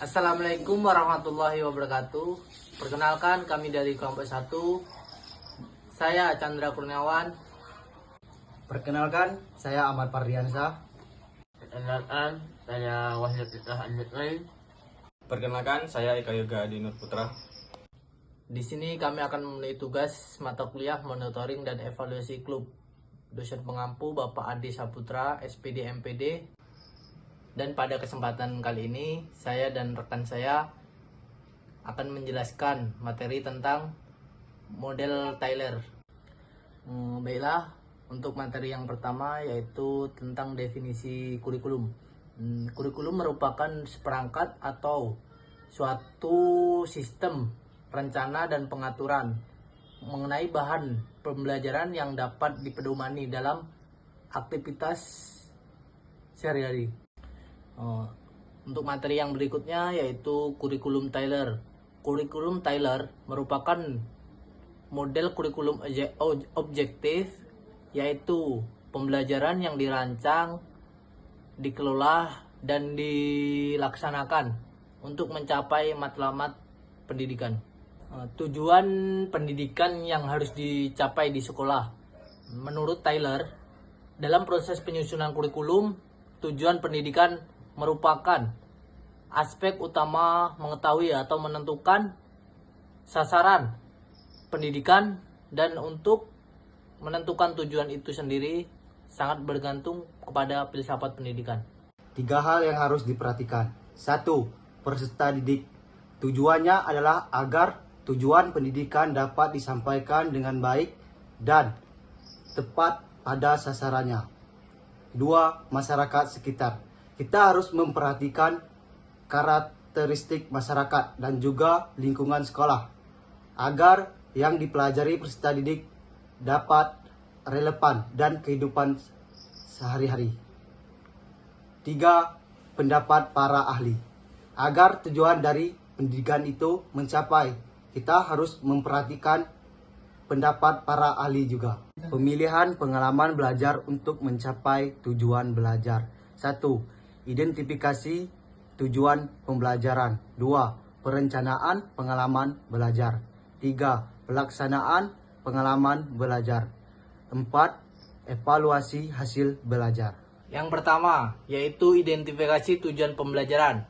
Assalamualaikum warahmatullahi wabarakatuh. Perkenalkan, kami dari kelompok 1. Saya Chandra Kurniawan. Perkenalkan, saya Ahmad Fardiansyah. Perkenalkan, saya Wahid Izzah Anjutlain. Perkenalkan, saya Eka Yoga Adi Nur Putra. Di sini kami akan memenuhi tugas mata kuliah monitoring dan evaluasi klub. Dosen pengampu Bapak Adi Saputra, SPD MPD. Dan pada kesempatan kali ini, saya dan rekan saya akan menjelaskan materi tentang model Tyler. Baiklah, untuk materi yang pertama yaitu tentang definisi kurikulum. Kurikulum merupakan seperangkat atau suatu sistem rencana dan pengaturan mengenai bahan pembelajaran yang dapat dipedomani dalam aktivitas sehari-hari. Untuk materi yang berikutnya yaitu kurikulum Tyler. Kurikulum Tyler merupakan model kurikulum objektif, yaitu pembelajaran yang dirancang, dikelola, dan dilaksanakan untuk mencapai matlamat pendidikan. Tujuan pendidikan yang harus dicapai di sekolah. Menurut Tyler, dalam proses penyusunan kurikulum, tujuan pendidikan merupakan aspek utama mengetahui atau menentukan sasaran pendidikan, dan untuk menentukan tujuan itu sendiri sangat bergantung kepada filsafat pendidikan. 3 hal yang harus diperhatikan. 1. Peserta didik. Tujuannya adalah agar tujuan pendidikan dapat disampaikan dengan baik dan tepat pada sasarannya. 2. Masyarakat sekitar. Kita harus memperhatikan karakteristik masyarakat dan juga lingkungan sekolah agar yang dipelajari peserta didik dapat relevan dan kehidupan sehari-hari. 3. Pendapat para ahli. Agar tujuan dari pendidikan itu mencapai, kita harus memperhatikan pendapat para ahli juga. Pemilihan pengalaman belajar untuk mencapai tujuan belajar. 1. Identifikasi tujuan pembelajaran. 2. Perencanaan pengalaman belajar. 3. Pelaksanaan pengalaman belajar. 4. Evaluasi hasil belajar. Yang pertama yaitu identifikasi tujuan pembelajaran.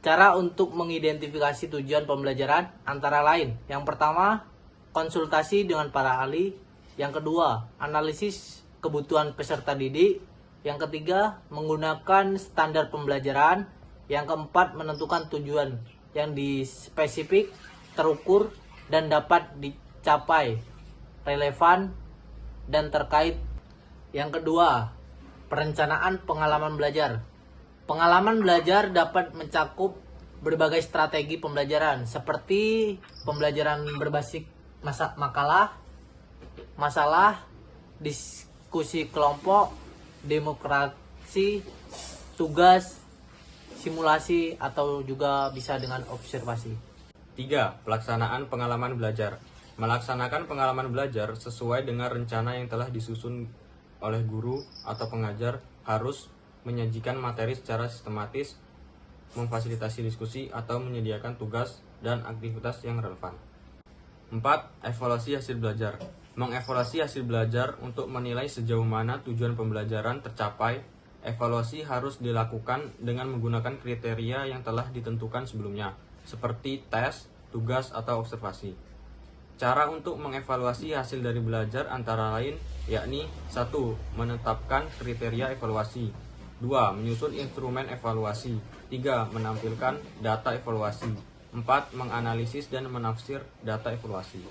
Cara untuk mengidentifikasi tujuan pembelajaran antara lain: yang pertama, konsultasi dengan para ahli; yang kedua, analisis kebutuhan peserta didik; yang ketiga, menggunakan standar pembelajaran; yang keempat, menentukan tujuan yang dispesifik, terukur, dan dapat dicapai, relevan, dan terkait. Yang kedua, perencanaan pengalaman belajar. Pengalaman belajar dapat mencakup berbagai strategi pembelajaran seperti pembelajaran berbasis makalah, masalah, diskusi kelompok, demokrasi, tugas, simulasi, atau juga bisa dengan observasi. 3. Pelaksanaan pengalaman belajar. Melaksanakan pengalaman belajar sesuai dengan rencana yang telah disusun oleh guru atau pengajar, harus menyajikan materi secara sistematis, memfasilitasi diskusi, atau menyediakan tugas dan aktivitas yang relevan. 4. Evaluasi hasil belajar. Mengevaluasi hasil belajar untuk menilai sejauh mana tujuan pembelajaran tercapai. Evaluasi harus dilakukan dengan menggunakan kriteria yang telah ditentukan sebelumnya, seperti tes, tugas, atau observasi. Cara untuk mengevaluasi hasil dari belajar antara lain yakni: 1. Menetapkan kriteria evaluasi. 2. Menyusun instrumen evaluasi. 3. Menampilkan data evaluasi. 4. Menganalisis dan menafsir data evaluasi.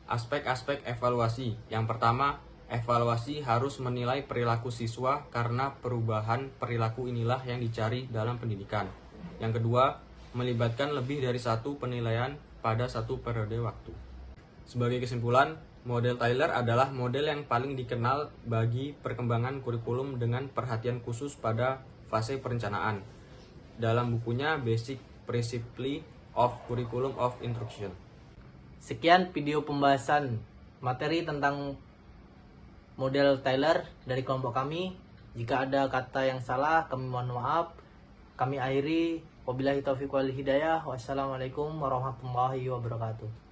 Aspek-aspek evaluasi. Yang pertama, evaluasi harus menilai perilaku siswa karena perubahan perilaku inilah yang dicari dalam pendidikan. Yang kedua, melibatkan lebih dari satu penilaian pada satu periode waktu. Sebagai kesimpulan, model Tyler adalah model yang paling dikenal bagi perkembangan kurikulum dengan perhatian khusus pada fase perencanaan. Dalam bukunya Basic Principles of Curriculum of Instruction. Sekian video pembahasan materi tentang model Tyler dari kelompok kami. Jika ada kata yang salah, kami mohon maaf. Kami akhiri. Wabillahi taufiq wal hidayah. Wassalamualaikum warahmatullahi wabarakatuh.